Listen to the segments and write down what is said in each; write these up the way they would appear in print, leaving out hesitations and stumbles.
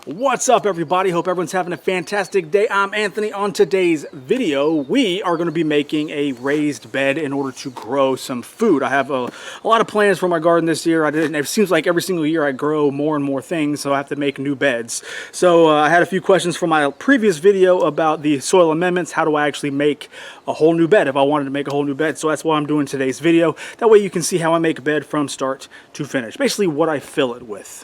What's up, everybody? Hope everyone's having a fantastic day. I'm Anthony. On today's video, we are going to be making a raised bed in order to grow some food. I have a lot of plans for my garden this year. It seems like every single year I grow more and more things, so I have to make new beds. So I had a few questions from my previous video about the soil amendments. How do I actually make a whole new bed if I wanted to make a whole new bed? So that's why I'm doing today's video. That way you can see how I make a bed from start to finish. Basically what I fill it with.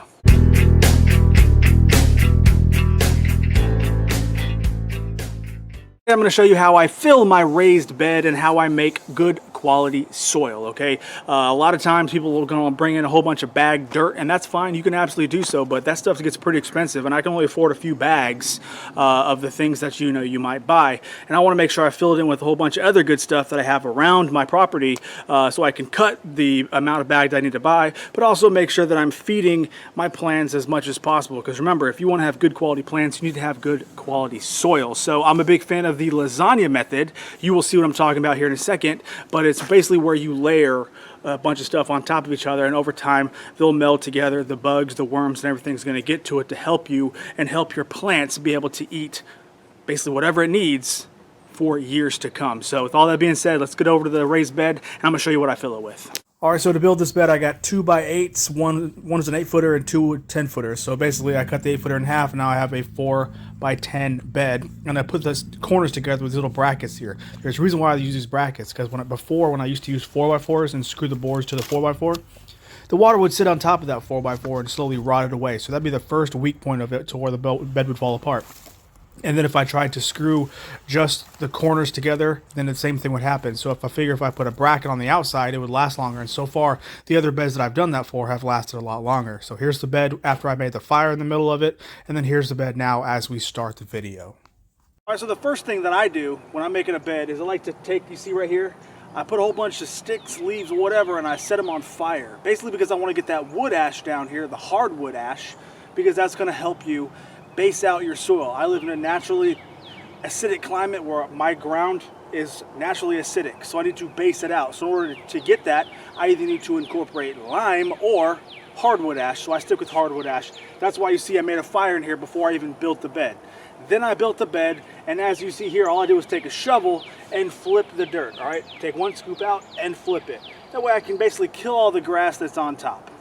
I'm going to show you how I fill my raised bed and how I make good quality soil, okay? A lot of times people are going to bring in a whole bunch of bagged dirt, and that's fine. You can absolutely do so, but that stuff gets pretty expensive, and I can only afford a few bags of the things that you might buy. And I want to make sure I fill it in with a whole bunch of other good stuff that I have around my property so I can cut the amount of bags I need to buy, but also make sure that I'm feeding my plants as much as possible. Because remember, if you want to have good quality plants, you need to have good quality soil. So I'm a big fan of the lasagna method. You will see what I'm talking about here in a second, but it's basically where you layer a bunch of stuff on top of each other, and over time they'll meld together. The bugs, the worms, and everything's going to get to it to help you and help your plants be able to eat basically whatever it needs for years to come. So with all that being said, let's get over to the raised bed and I'm going to show you what I fill it with. Alright, so to build this bed I got 2x8s, one is an 8-footer and two 10-footers. So basically I cut the 8-footer in half and now I have a 4x10 bed, and I put the corners together with these little brackets here. There's a reason why I use these brackets, because when I used to use 4x4s and screw the boards to the 4x4, the water would sit on top of that 4x4 and slowly rot it away. So that'd be the first weak point of it to where the bed would fall apart. And then if I tried to screw just the corners together, then the same thing would happen. So if I put a bracket on the outside, it would last longer. And so far, the other beds that I've done that for have lasted a lot longer. So here's the bed after I made the fire in the middle of it. And then here's the bed now as we start the video. All right, so the first thing that I do when I'm making a bed is I like to take, you see right here, I put a whole bunch of sticks, leaves, whatever, and I set them on fire. Basically because I want to get that wood ash down here, the hardwood ash, because that's going to help you base out your soil. I live in a naturally acidic climate where my ground is naturally acidic, so I need to base it out. So in order to get that, I either need to incorporate lime or hardwood ash, so I stick with hardwood ash. That's why you see I made a fire in here before I even built the bed. Then I built the bed, and as you see here, all I do is take a shovel and flip the dirt, all right? Take one scoop out and flip it. That way I can basically kill all the grass that's on top.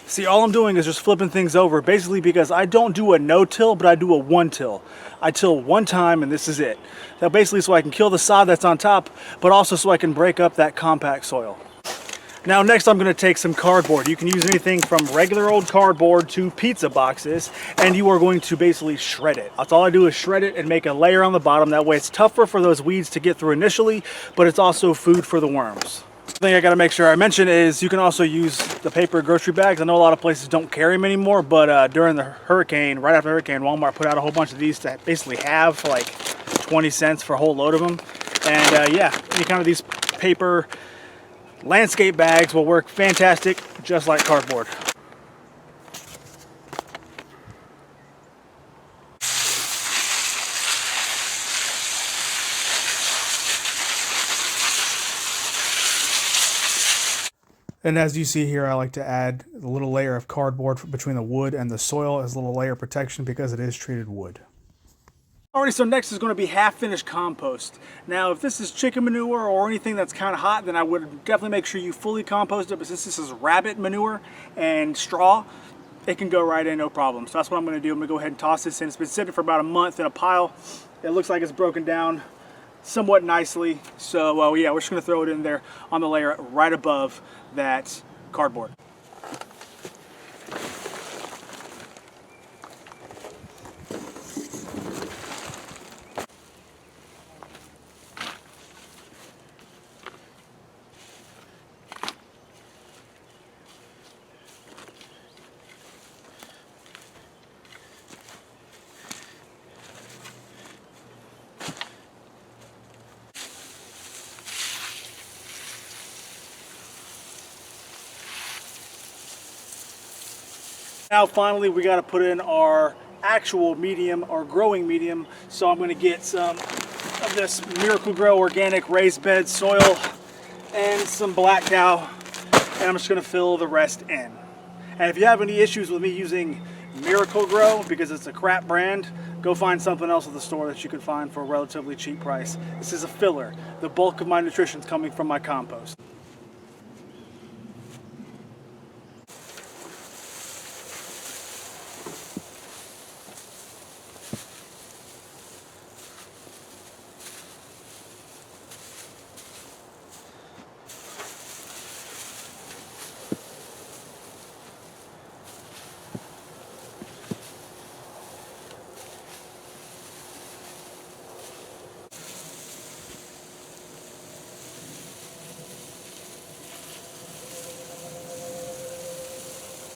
See, all I'm doing is just flipping things over, basically because I don't do a no-till, but I do a one-till. I till one time and this is it. Now basically so I can kill the sod that's on top, but also so I can break up that compact soil. Now next I'm going to take some cardboard. You can use anything from regular old cardboard to pizza boxes, and you are going to basically shred it. That's all I do is shred it and make a layer on the bottom. That way it's tougher for those weeds to get through initially, but it's also food for the worms. The thing I got to make sure I mention is you can also use the paper grocery bags. I know a lot of places don't carry them anymore, but during the hurricane, right after the hurricane, Walmart put out a whole bunch of these to basically have like 20 cents for a whole load of them. And yeah, any kind of these paper landscape bags will work fantastic, just like cardboard. And as you see here, I like to add a little layer of cardboard between the wood and the soil as a little layer of protection because it is treated wood. Alrighty, so next is going to be half-finished compost. Now, if this is chicken manure or anything that's kind of hot, then I would definitely make sure you fully compost it. But since this is rabbit manure and straw, it can go right in, no problem. So that's what I'm going to do. I'm going to go ahead and toss this in. It's been sitting for about a month in a pile. It looks like it's broken down somewhat nicely. So yeah, we're just going to throw it in there on the layer right above that cardboard. Now finally we got to put in our actual medium, our growing medium. So I'm going to get some of this Miracle Grow organic raised bed soil and some black cow, and I'm just going to fill the rest in. And if you have any issues with me using Miracle Grow because it's a crap brand, go find something else at the store that you can find for a relatively cheap price. This is a filler. The bulk of my nutrition is coming from my compost.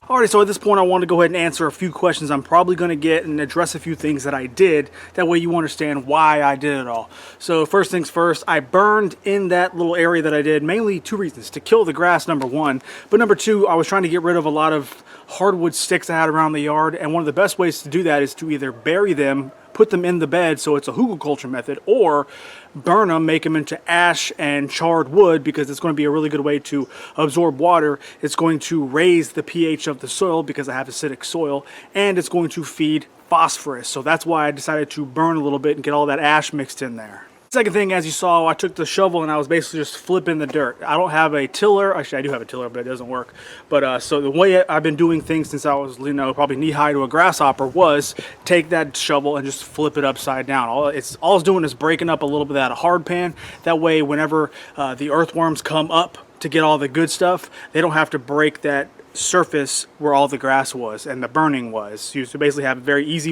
Alright, so at this point I want to go ahead and answer a few questions I'm probably going to get and address a few things that I did. That way you understand why I did it all. So first things first, I burned in that little area that I did, mainly two reasons. To kill the grass, number one. But number two, I was trying to get rid of a lot of hardwood sticks I had around the yard. And one of the best ways to do that is to either bury them, put them in the bed, so it's a hugelkultur method, or burn them, make them into ash and charred wood, because it's going to be a really good way to absorb water. It's going to raise the pH of the soil because I have acidic soil, and it's going to feed phosphorus. So that's why I decided to burn a little bit and get all that ash mixed in there. Second thing, as you saw, I took the shovel and I was basically just flipping the dirt. I don't have a tiller. Actually, I do have a tiller, but it doesn't work. But so the way I've been doing things since I was, probably knee-high to a grasshopper was take that shovel and just flip it upside down. All it's doing is breaking up a little bit of that hard pan. That way, whenever the earthworms come up to get all the good stuff, they don't have to break that surface where all the grass was and the burning was. You basically have a very easy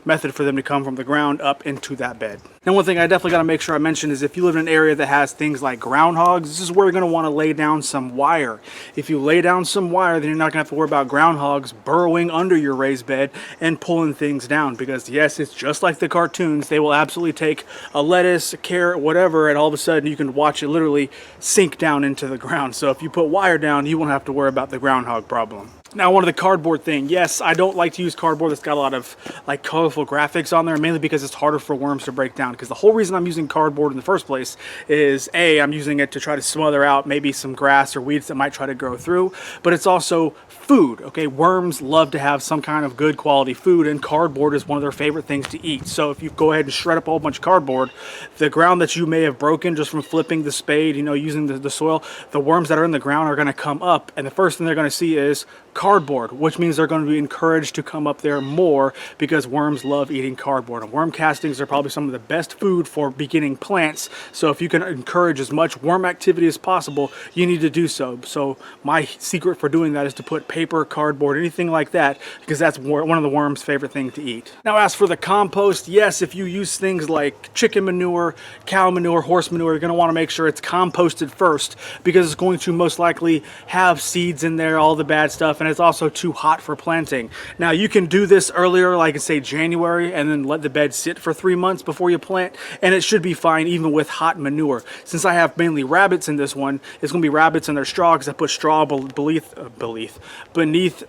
method for them to come from the ground up into that bed. And one thing I definitely got to make sure I mention is if you live in an area that has things like groundhogs, this is where you're going to want to lay down some wire. If you lay down some wire, then you're not going to have to worry about groundhogs burrowing under your raised bed and pulling things down, because yes, it's just like the cartoons. They will absolutely take a lettuce, a carrot, whatever, and all of a sudden you can watch it literally sink down into the ground. So if you put wire down, you won't have to worry about the groundhog problem. Now, one of the cardboard thing, yes, I don't like to use cardboard that's got a lot of like colorful graphics on there, mainly because it's harder for worms to break down. Because the whole reason I'm using cardboard in the first place is A, I'm using it to try to smother out maybe some grass or weeds that might try to grow through, but it's also food. Okay, worms love to have some kind of good quality food, and cardboard is one of their favorite things to eat. So if you go ahead and shred up a whole bunch of cardboard, the ground that you may have broken just from flipping the spade, using the soil, the worms that are in the ground are going to come up, and the first thing they're going to see is cardboard, which means they're going to be encouraged to come up there more, because worms love eating cardboard. And worm castings are probably some of the best food for beginning plants. So if you can encourage as much worm activity as possible, you need to do so. So my secret for doing that is to put paper, cardboard, anything like that, because that's one of the worm's favorite things to eat. Now, as for the compost, yes, if you use things like chicken manure, cow manure, horse manure, you're going to want to make sure it's composted first, because it's going to most likely have seeds in there, all the bad stuff, and it's also too hot for planting. Now, you can do this earlier, like say January, and then let the bed sit for 3 months before you plant, and it should be fine even with hot manure. Since I have mainly rabbits in this one, it's going to be rabbits in their straw, because I put straw beneath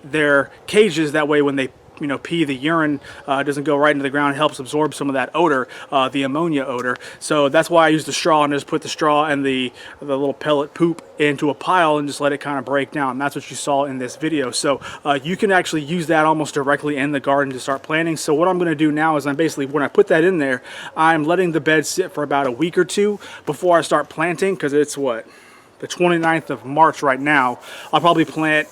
their cages. That way when they pee, the urine doesn't go right into the ground. It helps absorb some of that odor, the ammonia odor. So that's why I use the straw, and just put the straw and the little pellet poop into a pile and just let it kind of break down. That's what you saw in this video. So you can actually use that almost directly in the garden to start planting. So what I'm going to do now is when I put that in there, I'm letting the bed sit for about a week or two before I start planting, because it's the 29th of March right now. I'll probably plant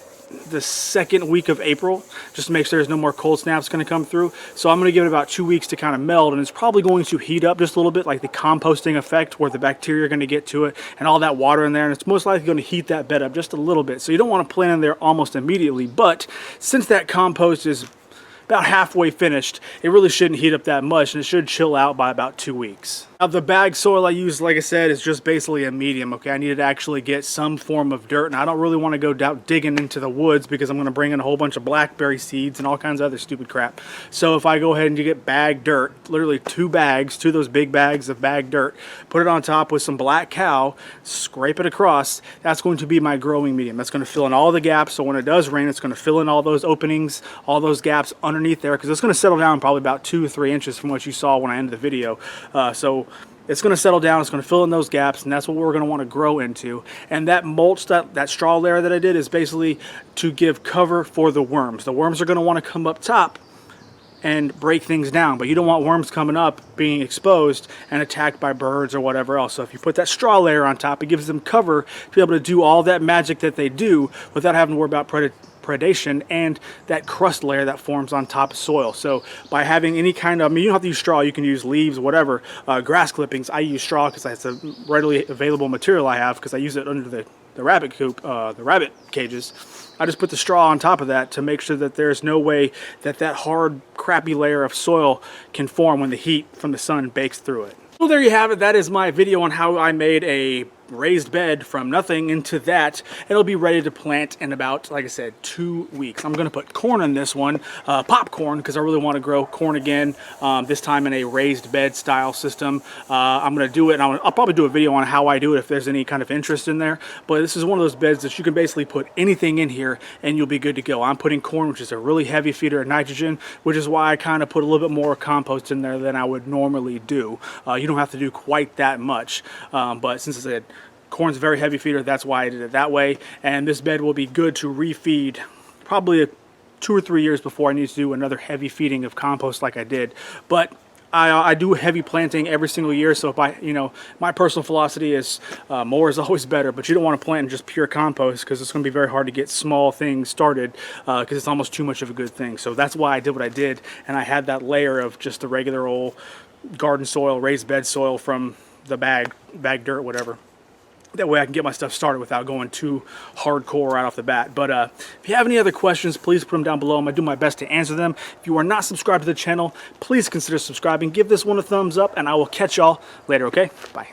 the second week of April, just to make sure there's no more cold snaps going to come through. So I'm going to give it about 2 weeks to kind of meld, and it's probably going to heat up just a little bit, like the composting effect, where the bacteria are going to get to it and all that water in there, and it's most likely going to heat that bed up just a little bit. So you don't want to plant in there almost immediately, but since that compost is about halfway finished, it really shouldn't heat up that much, and it should chill out by about 2 weeks. Now, the bag soil I use, like I said, is just basically a medium, okay? I needed to actually get some form of dirt, and I don't really want to go digging into the woods, because I'm going to bring in a whole bunch of blackberry seeds and all kinds of other stupid crap. So if I go ahead and get bag dirt, literally 2 bags, 2 of those big bags of bag dirt, put it on top with some black cow, scrape it across, that's going to be my growing medium. That's going to fill in all the gaps, so when it does rain, it's going to fill in all those openings, all those gaps underneath there, because it's going to settle down probably about 2 or 3 inches from what you saw when I ended the video. So it's going to settle down, it's going to fill in those gaps, and that's what we're going to want to grow into. And that mulch, that straw layer that I did, is basically to give cover for the worms. The worms are going to want to come up top and break things down, but you don't want worms coming up, being exposed and attacked by birds or whatever else. So if you put that straw layer on top, it gives them cover to be able to do all that magic that they do without having to worry about predation and that crust layer that forms on top of soil. So by having any kind of, I mean, you don't have to use straw, you can use leaves, whatever, grass clippings. I use straw because it's a readily available material I have, because I use it under the rabbit coop, the rabbit cages. I just put the straw on top of that to make sure that there's no way that that hard, crappy layer of soil can form when the heat from the sun bakes through it. Well, there you have it. That is my video on how I made a raised bed from nothing into that. It'll be ready to plant in about, like I said, 2 weeks. I'm going to put corn in this one, popcorn, because I really want to grow corn again, this time in a raised bed style system. I'm going to do it, and I'll probably do a video on how I do it if there's any kind of interest in there. But this is one of those beds that you can basically put anything in here and you'll be good to go. I'm putting corn, which is a really heavy feeder of nitrogen, which is why I kind of put a little bit more compost in there than I would normally do. You don't have to do quite that much, but since I said corn's a very heavy feeder, that's why I did it that way. And this bed will be good to refeed probably 2 or 3 years before I need to do another heavy feeding of compost like I did. But I do heavy planting every single year, so if my personal philosophy is more is always better, but you don't want to plant in just pure compost because it's going to be very hard to get small things started because it's almost too much of a good thing. So that's why I did what I did, and I had that layer of just the regular old garden soil, raised bed soil from the bag dirt, whatever. That way I can get my stuff started without going too hardcore right off the bat. But if you have any other questions, please put them down below. I'm going to do my best to answer them. If you are not subscribed to the channel, please consider subscribing. Give this one a thumbs up, and I will catch y'all later, okay? Bye.